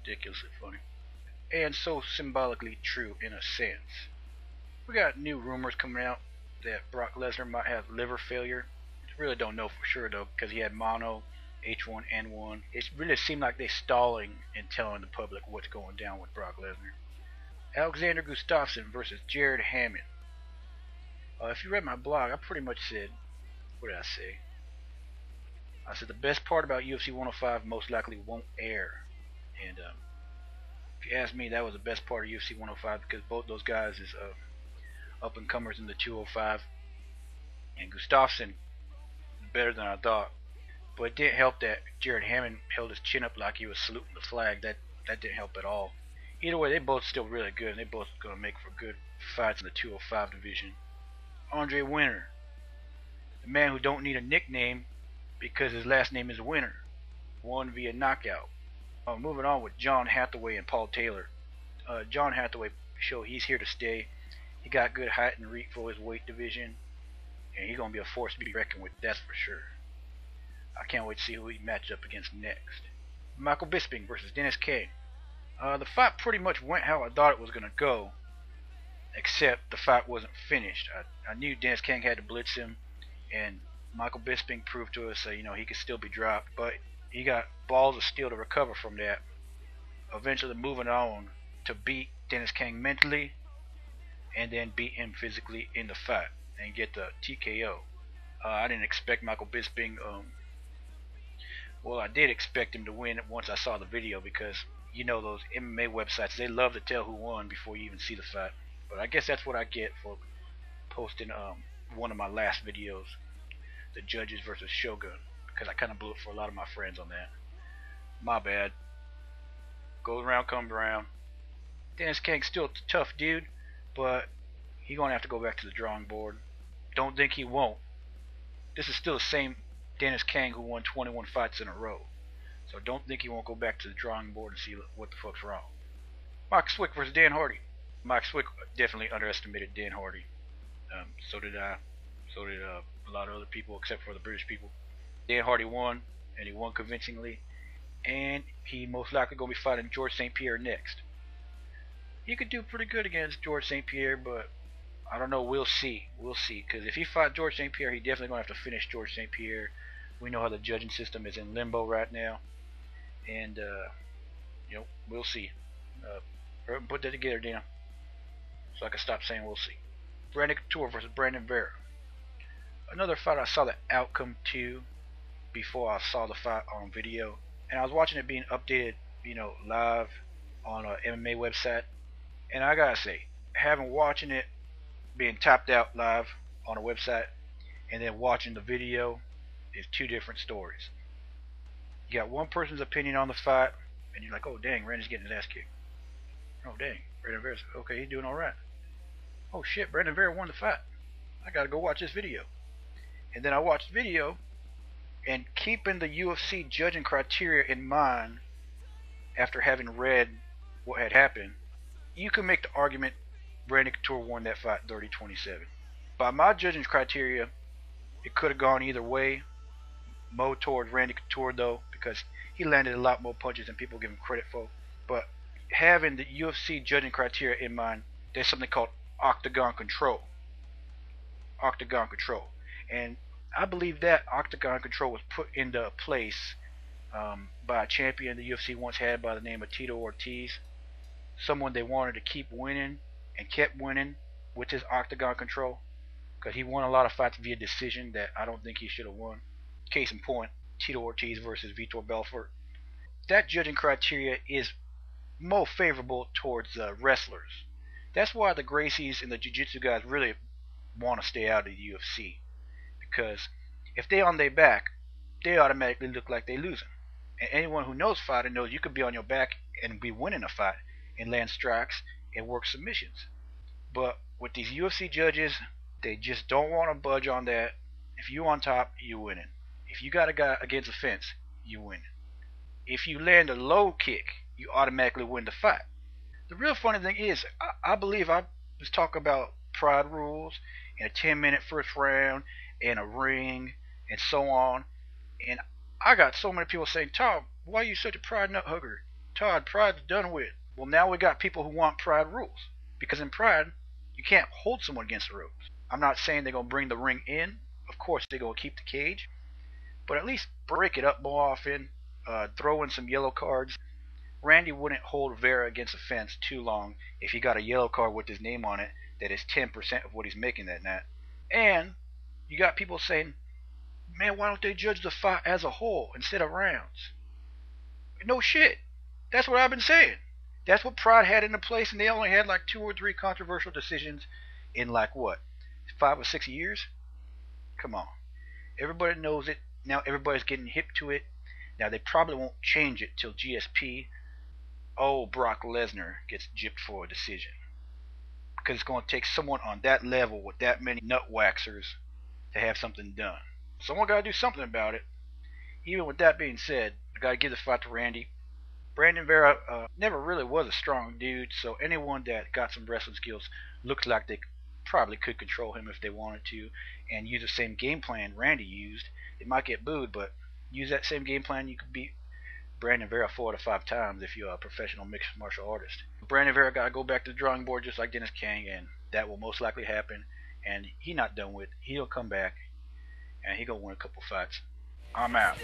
ridiculously funny. And so symbolically true in a sense. We got new rumors coming out that Brock Lesnar might have liver failure. Really don't know for sure though, because he had mono, H1N1. It really seemed like they're stalling and telling the public what's going down with Brock Lesnar. Alexander Gustafsson versus Jared Hammond. If you read my blog, I pretty much said, what did I say? I said the best part about UFC 105 most likely won't air. And if you ask me, that was the best part of UFC 105 because both those guys is up and comers in the 205. And Gustafsson is better than I thought. But it didn't help that Jared Hammond held his chin up like he was saluting the flag. That didn't help at all. Either way, they both still really good, and they both going to make for good fights in the 205 division. Andre Winner, the man who don't need a nickname because his last name is Winner, won via knockout. Moving on with John Hathaway and Paul Taylor. John Hathaway showed he's here to stay. He got good height and reach for his weight division, and he's going to be a force to be reckoned with, that's for sure. I can't wait to see who he matches up against next. Michael Bisping versus Dennis Kane. The fight pretty much went how I thought it was going to go, except the fight wasn't finished. I knew Dennis Kane had to blitz him, and Michael Bisping proved to us that he could still be dropped, but he got balls of steel to recover from that, eventually moving on to beat Dennis Kane mentally and then beat him physically in the fight and get the TKO. I didn't expect Michael Bisping. Well, I did expect him to win once I saw the video because those MMA websites, they love to tell who won before you even see the fight. But I guess that's what I get for posting one of my last videos, the Judges versus Shogun, because I kind of blew it for a lot of my friends on that. My bad. Goes around, comes around. Dennis King's still a tough dude, but he's going to have to go back to the drawing board. Don't think he won't. This is still the same Dennis King who won 21 fights in a row. So don't think he won't go back to the drawing board and see what the fuck's wrong. Mike Swick versus Dan Hardy. Mike Swick definitely underestimated Dan Hardy. So did I. So did a lot of other people except for the British people. Dan Hardy won, and he won convincingly. And he most likely going to be fighting George St. Pierre next. He could do pretty good against George St. Pierre, but I don't know. We'll see. We'll see. Because if he fights George St. Pierre, he definitely going to have to finish George St. Pierre. We know how the judging system is in limbo right now. And, we'll see. Put that together, Dana. So I can stop saying we'll see. Brandon Couture versus Brandon Vera. Another fight I saw the outcome to before I saw the fight on video. And I was watching it being updated, live on an MMA website. And I gotta say, having watching it being topped out live on a website and then watching the video is two different stories. You got one person's opinion on the fight, and you're like, oh dang, Randy's getting his ass kicked. Oh dang, Brandon Vera's okay, he's doing alright. Oh shit, Brandon Vera won the fight. I gotta go watch this video. And then I watched the video, and keeping the UFC judging criteria in mind after having read what had happened, you can make the argument Brandon Couture won that fight 30-27. By my judging criteria, it could have gone either way. More towards Randy Couture though, because he landed a lot more punches than people give him credit for. But having the UFC judging criteria in mind, there's something called Octagon Control. Octagon Control. And I believe that Octagon Control was put into place by a champion the UFC once had by the name of Tito Ortiz. Someone they wanted to keep winning and kept winning with his Octagon Control. Because he won a lot of fights via decision that I don't think he should have won. Case in point, Tito Ortiz versus Vitor Belfort. That judging criteria is more favorable towards wrestlers. That's why the Gracies and the Jiu-Jitsu guys really want to stay out of the UFC. Because if they on their back, they automatically look like they losing. And anyone who knows fighting knows you could be on your back and be winning a fight and land strikes and work submissions. But with these UFC judges, they just don't want to budge on that. If you on top, you winning. If you got a guy against the fence, you win. If you land a low kick, you automatically win the fight. The real funny thing is, I believe I was talking about pride rules in a 10-minute first round and a ring and so on. And I got so many people saying, Tom, why are you such a pride nut hugger? Todd, Pride's done with. Well, now we got people who want Pride rules. Because in Pride, you can't hold someone against the ropes. I'm not saying they're going to bring the ring in. Of course, they're going to keep the cage. But at least break it up more often. Throw in some yellow cards. Randy wouldn't hold Vera against a fence too long if he got a yellow card with his name on it that is 10% of what he's making that night. And you got people saying, man, why don't they judge the fight as a whole instead of rounds? No shit. That's what I've been saying. That's what Pride had into place, and they only had like 2 or 3 controversial decisions in like what, 5 or 6 years? Come on. Everybody knows it. Now everybody's getting hip to it. Now they probably won't change it till GSP. Oh, Brock Lesnar gets gypped for a decision. Because it's going to take someone on that level with that many nut waxers to have something done. Someone got to do something about it. Even with that being said, I got to give the fight to Randy. Brandon Vera never really was a strong dude, so anyone that got some wrestling skills looks like they probably could control him if they wanted to and use the same game plan Randy used. It might get booed, but use that same game plan, you could beat Brandon Vera 4 to 5 times if you're a professional mixed martial artist. Brandon Vera got to go back to the drawing board just like Dennis King, and that will most likely happen. And he not done with. He'll come back, and he gonna win a couple fights. I'm out.